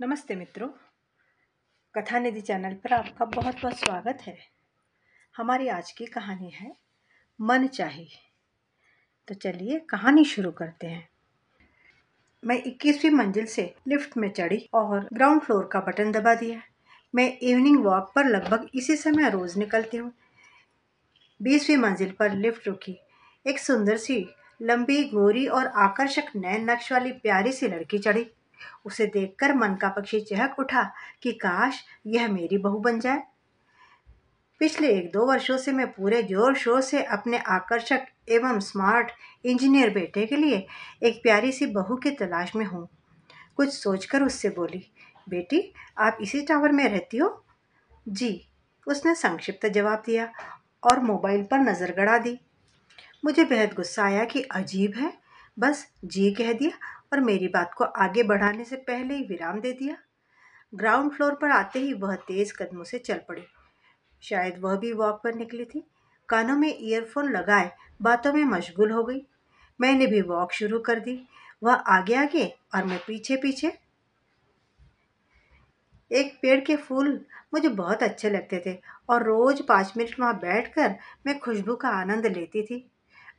नमस्ते मित्रों, कथा निधि चैनल पर आपका बहुत बहुत स्वागत है। हमारी आज की कहानी है मन चाही। तो चलिए कहानी शुरू करते हैं। मैं 21वीं मंजिल से लिफ्ट में चढ़ी और ग्राउंड फ्लोर का बटन दबा दिया। मैं इवनिंग वॉक पर लगभग इसी समय रोज निकलती हूँ। 20वीं मंजिल पर लिफ्ट रुकी। एक सुंदर सी लंबी गोरी और आकर्षक नैन नक्श वाली प्यारी सी लड़की चढ़ी। उसे देखकर मन का पक्षी चहक उठा कि काश यह मेरी बहू बन जाए। पिछले 1-2 वर्षों से मैं पूरे जोर शोर से अपने आकर्षक एवं स्मार्ट इंजीनियर बेटे के लिए एक प्यारी सी बहू की तलाश में हूँ। कुछ सोचकर उससे बोली, बेटी आप इसी टावर में रहती हो? जी, उसने संक्षिप्त जवाब दिया और मोबाइल पर नजर गड़ा दी। मुझे बेहद गुस्सा आया कि अजीब है, बस जी कह दिया और मेरी बात को आगे बढ़ाने से पहले ही विराम दे दिया। ग्राउंड फ्लोर पर आते ही वह तेज कदमों से चल पड़ी। शायद वह भी वॉक पर निकली थी। कानों में ईयरफोन लगाए बातों में मशगूल हो गई। मैंने भी वॉक शुरू कर दी, वह आगे आगे और मैं पीछे पीछे। एक पेड़ के फूल मुझे बहुत अच्छे लगते थे और रोज 5 मिनट वहां बैठकर मैं खुशबू का आनंद लेती थी।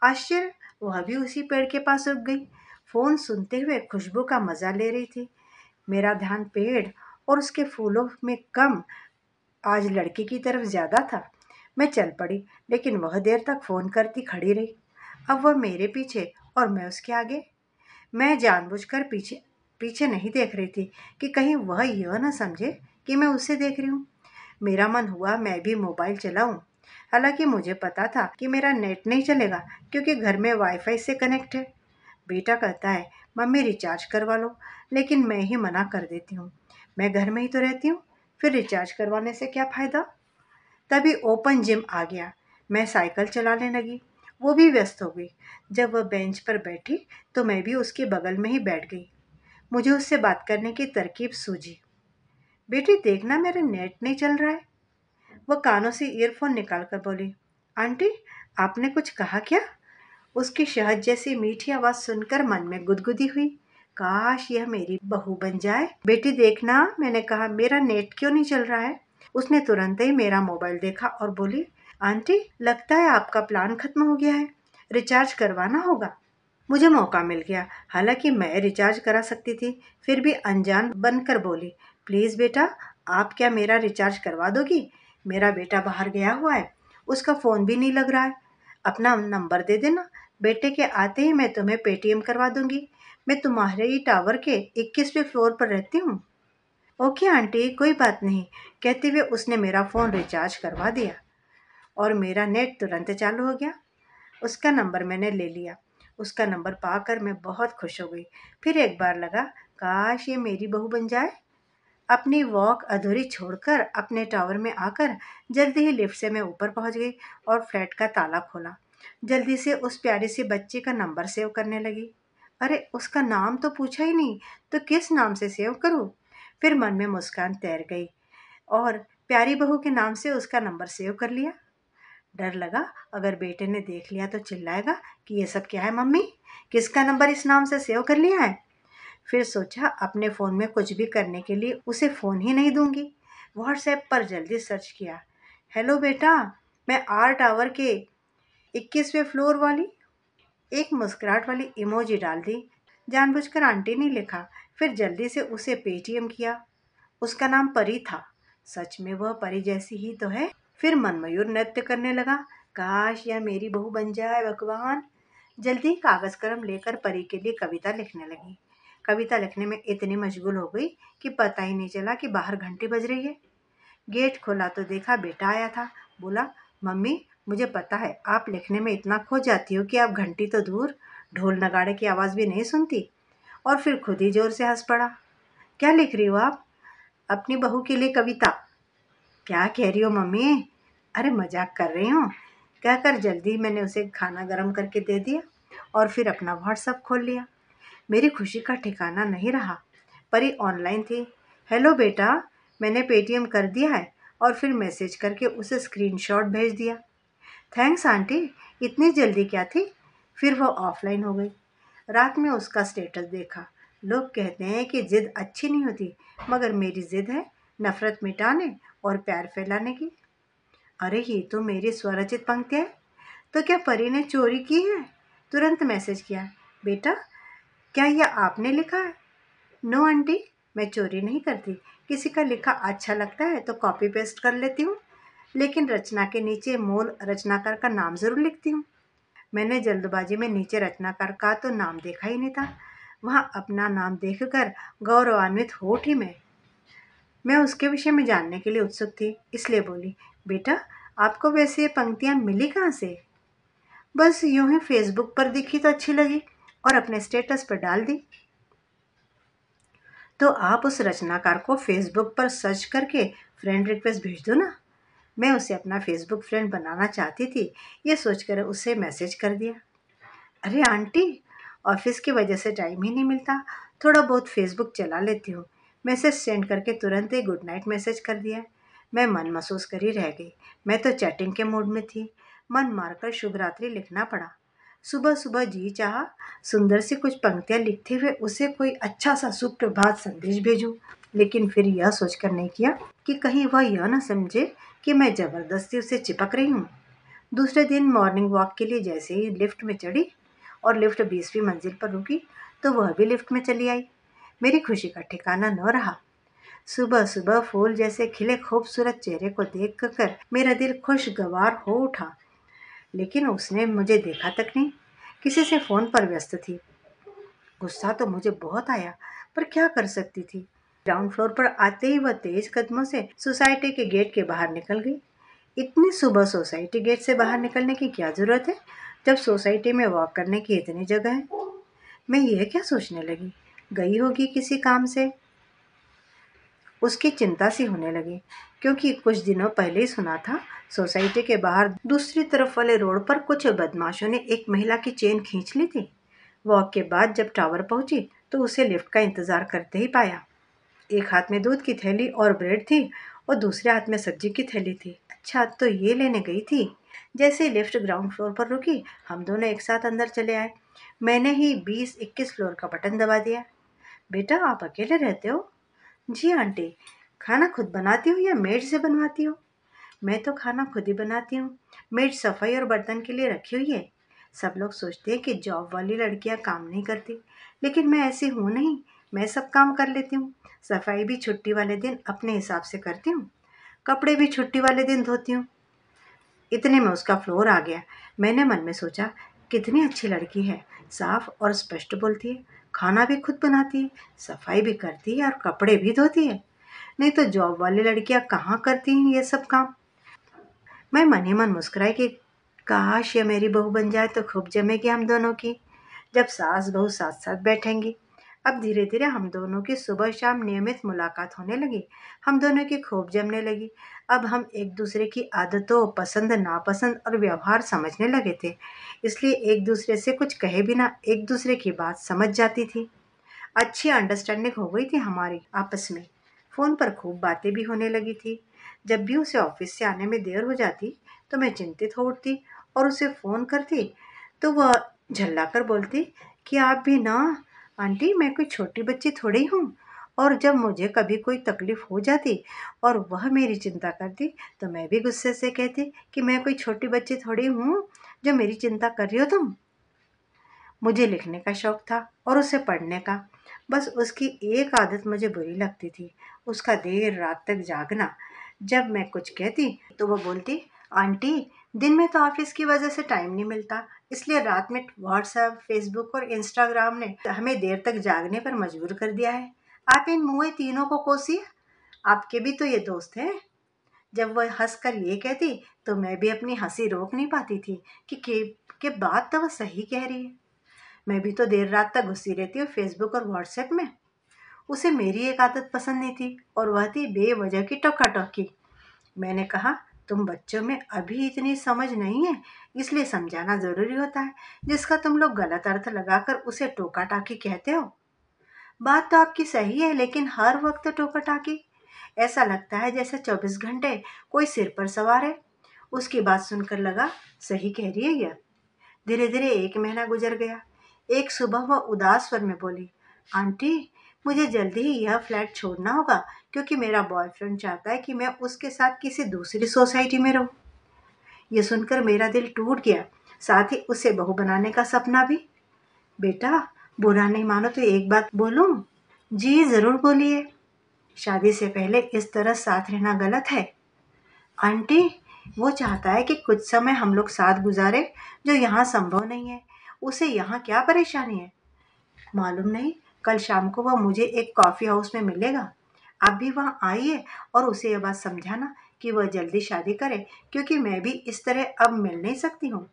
आश्चर्य, वह भी उसी पेड़ के पास रुक गई, फोन सुनते हुए खुशबू का मजा ले रही थी। मेरा ध्यान पेड़ और उसके फूलों में कम, आज लड़की की तरफ ज्यादा था। मैं चल पड़ी, लेकिन वह देर तक फोन करती खड़ी रही। अब वह मेरे पीछे और मैं उसके आगे। मैं जानबूझकर पीछे पीछे नहीं देख रही थी कि कहीं वह यह न समझे कि मैं उसे देख रही हूँ। मेरा मन हुआ मैं भी मोबाइल चलाऊं। हालांकि मुझे पता था कि मेरा नेट नहीं चलेगा क्योंकि घर में वाईफाई से कनेक्ट है। बेटा कहता है मम्मी रिचार्ज करवा लो, लेकिन मैं ही मना कर देती हूँ। मैं घर में ही तो रहती हूँ, फिर रिचार्ज करवाने से क्या फ़ायदा। तभी ओपन जिम आ गया। मैं साइकिल चलाने लगी, वो भी व्यस्त हो गई। जब वह बेंच पर बैठी तो मैं भी उसके बगल में ही बैठ गई। मुझे उससे बात करने की तरकीब सूझी। बेटी देखना मेरा नेट नहीं चल रहा है। वह कानों से ईयरफोन निकाल कर बोली, आंटी आपने कुछ कहा क्या? उसकी शहद जैसी मीठी आवाज सुनकर मन में गुदगुदी हुई। काश यह मेरी बहू बन जाए। बेटी देखना, मैंने कहा, मेरा नेट क्यों नहीं चल रहा है? उसने तुरंत ही मेरा मोबाइल देखा और बोली, आंटी लगता है आपका प्लान खत्म हो गया है, रिचार्ज करवाना होगा। मुझे मौका मिल गया। हालांकि मैं रिचार्ज करा सकती थी, फिर भी अनजान बनकर बोली, प्लीज बेटा आप क्या मेरा रिचार्ज करवा दोगी? मेरा बेटा बाहर गया हुआ है, उसका फोन भी नहीं लग रहा है। अपना नंबर दे देना, बेटे के आते ही मैं तुम्हें पेटीएम करवा दूंगी। मैं तुम्हारे ही टावर के 21वें फ्लोर पर रहती हूँ। ओके आंटी, कोई बात नहीं, कहते हुए उसने मेरा फोन रिचार्ज करवा दिया और मेरा नेट तुरंत चालू हो गया। उसका नंबर मैंने ले लिया। उसका नंबर पाकर मैं बहुत खुश हो गई। फिर एक बार लगा, काश ये मेरी बहू बन जाए। अपनी वॉक अधूरी छोड़कर अपने टावर में आकर जल्दी ही लिफ्ट से मैं ऊपर पहुंच गई और फ्लैट का ताला खोला। जल्दी से उस प्यारी सी बच्ची का नंबर सेव करने लगी। अरे उसका नाम तो पूछा ही नहीं, तो किस नाम से सेव करूं? फिर मन में मुस्कान तैर गई और प्यारी बहू के नाम से उसका नंबर सेव कर लिया। डर लगा, अगर बेटे ने देख लिया तो चिल्लाएगा कि ये सब क्या है मम्मी, किसका नंबर इस नाम से सेव कर लिया है। फिर सोचा अपने फ़ोन में कुछ भी करने के लिए उसे फ़ोन ही नहीं दूंगी। व्हाट्सएप पर जल्दी सर्च किया, हेलो बेटा, मैं आर टावर के 21वें फ्लोर वाली। एक मुस्कुराहट वाली इमोजी डाल दी। जानबूझकर आंटी ने लिखा। फिर जल्दी से उसे पेटीएम किया। उसका नाम परी था। सच में वह परी जैसी ही तो है। फिर मनमयूर नृत्य करने लगा। काश यह मेरी बहू बन जाए भगवान। जल्दी कागज कलम लेकर परी के लिए कविता लिखने लगी। कविता लिखने में इतनी मशगूल हो गई कि पता ही नहीं चला कि बाहर घंटी बज रही है। गेट खोला तो देखा बेटा आया था। बोला, मम्मी मुझे पता है आप लिखने में इतना खो जाती हो कि आप घंटी तो दूर, ढोल नगाड़े की आवाज़ भी नहीं सुनती। और फिर खुद ही जोर से हंस पड़ा। क्या लिख रही हो आप? अपनी बहू के लिए कविता। क्या कह रही हो मम्मी? अरे मजाक कर रही हूँ, कहकर जल्दी मैंने उसे खाना गर्म करके दे दिया और फिर अपना व्हाट्सएप खोल लिया। मेरी खुशी का ठिकाना नहीं रहा। परी ऑनलाइन थी। हेलो बेटा, मैंने पेटीएम कर दिया है, और फिर मैसेज करके उसे स्क्रीनशॉट भेज दिया। थैंक्स आंटी, इतनी जल्दी क्या थी? फिर वो ऑफलाइन हो गई। रात में उसका स्टेटस देखा। लोग कहते हैं कि जिद अच्छी नहीं होती, मगर मेरी जिद है नफरत मिटाने और प्यार फैलाने की। अरे ये तो मेरी स्वरचित पंक्तियाँ है। तो क्या परी ने चोरी की है? तुरंत मैसेज किया, बेटा क्या यह आपने लिखा है? नो आंटी, मैं चोरी नहीं करती। किसी का लिखा अच्छा लगता है तो कॉपी पेस्ट कर लेती हूँ, लेकिन रचना के नीचे मूल रचनाकार का नाम जरूर लिखती हूँ। मैंने जल्दबाजी में नीचे रचनाकार का तो नाम देखा ही नहीं था। वहाँ अपना नाम देखकर गौरवान्वित हो उठी मैं उसके विषय में जानने के लिए उत्सुक थी, इसलिए बोली, बेटा आपको वैसे ये पंक्तियाँ मिली कहाँ से? बस यूं ही फेसबुक पर दिखी तो अच्छी लगी और अपने स्टेटस पर डाल दी। तो आप उस रचनाकार को फेसबुक पर सर्च करके फ्रेंड रिक्वेस्ट भेज दो ना। मैं उसे अपना फेसबुक फ्रेंड बनाना चाहती थी, ये सोचकर उसे मैसेज कर दिया। अरे आंटी, ऑफिस की वजह से टाइम ही नहीं मिलता, थोड़ा बहुत फेसबुक चला लेती हूँ। मैसेज सेंड करके तुरंत ही गुड नाइट मैसेज कर दिया। मैं मन महसूस कर ही रह गई। मैं तो चैटिंग के मूड में थी। मन मारकर शुभ रात्रि लिखना पड़ा। सुबह सुबह जी चाहा सुंदर सी कुछ पंक्तियां लिखते हुए उसे कोई अच्छा सा सुप्रभात संदेश भेजूं, लेकिन फिर यह सोचकर नहीं किया कि कहीं वह यह न समझे कि मैं जबरदस्ती उसे चिपक रही हूँ। दूसरे दिन मॉर्निंग वॉक के लिए जैसे ही लिफ्ट में चढ़ी और लिफ्ट 20वीं मंजिल पर रुकी, तो वह भी लिफ्ट में चली आई। मेरी खुशी का ठिकाना न रहा। सुबह सुबह फूल जैसे खिले खूबसूरत चेहरे को देखकर मेरा दिल खुशगवार हो उठा, लेकिन उसने मुझे देखा तक नहीं। किसी से फोन पर व्यस्त थी। गुस्सा तो मुझे बहुत आया, पर क्या कर सकती थी। ग्राउंड फ्लोर पर आते ही वह तेज कदमों से सोसाइटी के गेट के बाहर निकल गई। इतनी सुबह सोसाइटी गेट से बाहर निकलने की क्या जरूरत है, जब सोसाइटी में वॉक करने की इतनी जगह है। मैं यह क्या सोचने लगी, गई होगी किसी काम से। उसकी चिंता सी होने लगी, क्योंकि कुछ दिनों पहले ही सुना था सोसाइटी के बाहर दूसरी तरफ वाले रोड पर कुछ बदमाशों ने एक महिला की चेन खींच ली थी। वॉक के बाद जब टावर पहुंची तो उसे लिफ्ट का इंतजार करते ही पाया। एक हाथ में दूध की थैली और ब्रेड थी और दूसरे हाथ में सब्जी की थैली थी। अच्छा, तो ये लेने गई थी। जैसे ही लिफ्ट ग्राउंड फ्लोर पर रुकी, हम दोनों एक साथ अंदर चले आए। मैंने ही 20-21 फ्लोर का बटन दबा दिया। बेटा आप अकेले रहते हो? जी आंटी। खाना खुद बनाती हूँ या मेड से बनवाती हो? मैं तो खाना खुद ही बनाती हूँ। मेड सफाई और बर्तन के लिए रखी हुई है। सब लोग सोचते हैं कि जॉब वाली लड़कियां काम नहीं करती, लेकिन मैं ऐसी हूँ नहीं। मैं सब काम कर लेती हूँ। सफाई भी छुट्टी वाले दिन अपने हिसाब से करती हूँ। कपड़े भी छुट्टी वाले दिन धोती हूँ। इतने में उसका फ्लोर आ गया। मैंने मन में सोचा, कितनी अच्छी लड़की है, साफ और स्पष्ट बोलती है, खाना भी खुद बनाती है, सफाई भी करती है और कपड़े भी धोती है। नहीं तो जॉब वाली लड़कियां कहाँ करती हैं ये सब काम। मैं मन ही मन मुस्कुराई कि काश ये मेरी बहू बन जाए तो खूब जमेगी हम दोनों की, जब सास बहू साथ साथ बैठेंगी। अब धीरे धीरे हम दोनों की सुबह शाम नियमित मुलाकात होने लगी। हम दोनों की खूब जमने लगी। अब हम एक दूसरे की आदतों, पसंद नापसंद और व्यवहार समझने लगे थे, इसलिए एक दूसरे से कुछ कहे बिना एक दूसरे की बात समझ जाती थी। अच्छी अंडरस्टैंडिंग हो गई थी हमारी आपस में। फ़ोन पर खूब बातें भी होने लगी थी। जब भी उसे ऑफिस से आने में देर हो जाती, तो मैं चिंतित हो उठती और उसे फ़ोन करती, तो वह झल्लाकर बोलती कि आप भी ना आंटी, मैं कोई छोटी बच्ची थोड़ी हूँ। और जब मुझे कभी कोई तकलीफ हो जाती और वह मेरी चिंता करती, तो मैं भी गुस्से से कहती कि मैं कोई छोटी बच्ची थोड़ी हूँ जो मेरी चिंता कर रही हो तुम। मुझे लिखने का शौक था और उसे पढ़ने का। बस उसकी एक आदत मुझे बुरी लगती थी, उसका देर रात तक जागना। जब मैं कुछ कहती तो वो बोलती, आंटी दिन में तो ऑफिस की वजह से टाइम नहीं मिलता, इसलिए रात में व्हाट्सएप, फेसबुक और इंस्टाग्राम ने हमें देर तक जागने पर मजबूर कर दिया है। आप इन मुँहे तीनों को कोसिए, आपके भी तो ये दोस्त हैं। जब वह हंसकर ये कहती, तो मैं भी अपनी हंसी रोक नहीं पाती थी कि बात तो वह सही कह रही है। मैं भी तो देर रात तक घुसी रहती हूँ फेसबुक और व्हाट्सएप में। उसे मेरी एक आदत पसंद नहीं थी, और वह थी बेवजह की टोका-टोकी। मैंने कहा, तुम बच्चों में अभी इतनी समझ नहीं है, इसलिए समझाना ज़रूरी होता है, जिसका तुम लोग गलत अर्थ लगाकर उसे टोका-टाकी कहते हो। बात तो आपकी सही है, लेकिन हर वक्त टोका-टाकी, ऐसा लगता है जैसे 24 घंटे कोई सिर पर सवार है। उसकी बात सुनकर लगा, सही कह रही है यह। धीरे धीरे 1 महीना गुजर गया। एक सुबह वह उदास स्वर में बोली, आंटी, मुझे जल्दी ही यह फ्लैट छोड़ना होगा क्योंकि मेरा बॉयफ्रेंड चाहता है कि मैं उसके साथ किसी दूसरी सोसाइटी में रहूं। ये सुनकर मेरा दिल टूट गया, साथ ही उसे बहू बनाने का सपना भी। बेटा, बुरा नहीं मानो तो एक बात बोलूं? जी जरूर बोलिए। शादी से पहले इस तरह साथ रहना गलत है। आंटी, वो चाहता है कि कुछ समय हम लोग साथ गुजारे, जो यहाँ संभव नहीं है। उसे यहाँ क्या परेशानी है? मालूम नहीं, कल शाम को वह मुझे एक कॉफी हाउस में मिलेगा। आप भी वहाँ आइए और उसे यह बात समझाना कि वह जल्दी शादी करे, क्योंकि मैं भी इस तरह अब मिल नहीं सकती हूँ।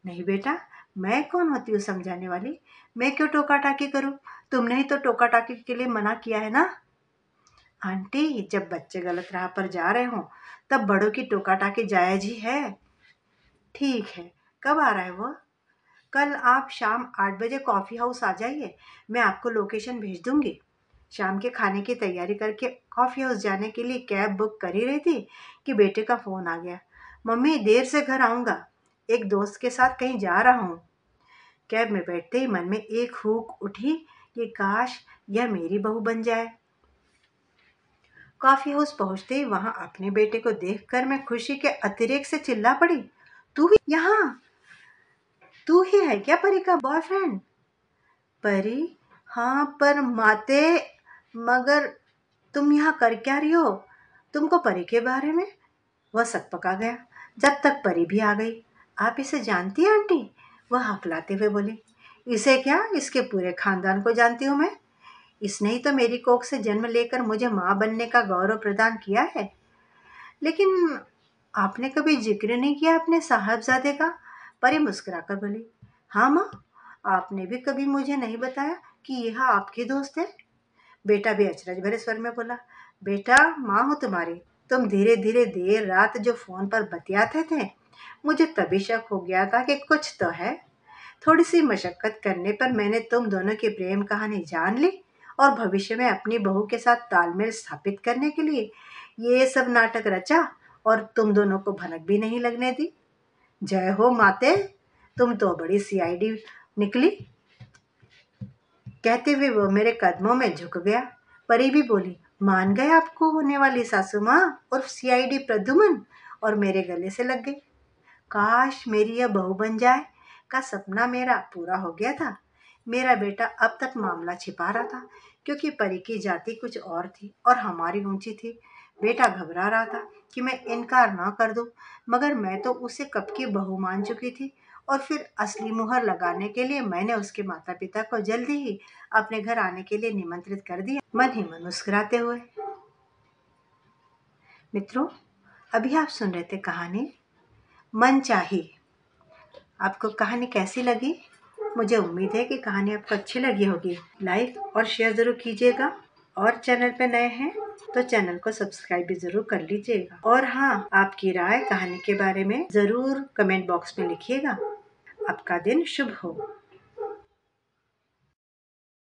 नहीं बेटा, मैं कौन होती हूँ समझाने वाली? मैं क्यों टोका टाकी करूँ? तुमने ही तो टोका टाकी के लिए मना किया है ना। आंटी, जब बच्चे गलत राह पर जा रहे हों तब बड़ों की टोका टाकी जायज ही है। ठीक है, कब आ रहा है वो? कल आप शाम 8 बजे कॉफ़ी हाउस आ जाइए। मैं आपको लोकेशन भेज दूंगी। शाम के खाने की तैयारी करके कॉफ़ी हाउस जाने के लिए कैब बुक कर ही रही थी कि बेटे का फ़ोन आ गया। मम्मी, देर से घर आऊँगा, एक दोस्त के साथ कहीं जा रहा हूँ। कैब में बैठते ही मन में एक हुक उठी कि काश यह मेरी बहू बन जाए। कॉफ़ी हाउस पहुँचते ही वहाँ अपने बेटे को देखकर मैं खुशी के अतिरेक से चिल्ला पड़ी। तू भी यहाँ? तू ही है क्या परी का बॉयफ्रेंड? परी? हाँ, पर माते, मगर तुम यहाँ कर क्या रही हो? तुमको परी के बारे में? वह सकपका गया, जब तक परी भी आ गई। आप इसे जानती हैं आंटी? वह हकलाते हुए बोली। इसे क्या, इसके पूरे खानदान को जानती हूँ मैं। इसने ही तो मेरी कोख से जन्म लेकर मुझे माँ बनने का गौरव प्रदान किया है। लेकिन आपने कभी जिक्र नहीं किया अपने साहबजादे का। परी मुस्कुराकर बोली। हाँ माँ, आपने भी कभी मुझे नहीं बताया कि यह आपकी दोस्त है। बेटा भी अचरज भरे स्वर में बोला। बेटा, माँ हूँ तुम्हारी। तुम धीरे धीरे देर रात जो फोन पर बतियाते थे, मुझे तभी शक हो गया था कि कुछ तो है। थोड़ी सी मशक्कत करने पर मैंने तुम दोनों की प्रेम कहानी जान ली और भविष्य में अपनी बहू के साथ तालमेल स्थापित करने के लिए ये सब नाटक रचा और तुम दोनों को भनक भी नहीं लगने दी। जय हो माते, तुम तो बड़ी सीआईडी निकली। कहते हुए वो मेरे कदमों में झुक गया। परी भी बोली। मान गए आपको होने वाली सासू माँ और सीआईडी प्रद्युमन, और मेरे गले से लग गई। काश मेरी यह बहू बन जाए का सपना मेरा पूरा हो गया था। मेरा बेटा अब तक मामला छिपा रहा था क्योंकि परी की जाति कुछ और थी और हमारी ऊंची थी। बेटा घबरा रहा था कि मैं इनकार ना कर दूं, मगर मैं तो उसे कब की बहू मान चुकी थी। और फिर असली मुहर लगाने के लिए मैंने उसके माता पिता को जल्दी ही अपने घर आने के लिए निमंत्रित कर दिया, मन ही मन मुस्कुराते हुए। मित्रों, अभी आप सुन रहे थे कहानी मनचाही। आपको कहानी कैसी लगी? मुझे उम्मीद है कि कहानी आपको अच्छी लगी होगी। लाइक और शेयर ज़रूर कीजिएगा, और चैनल पे नए हैं तो चैनल को सब्सक्राइब भी ज़रूर कर लीजिएगा। और हाँ, आपकी राय कहानी के बारे में ज़रूर कमेंट बॉक्स में लिखिएगा। आपका दिन शुभ हो।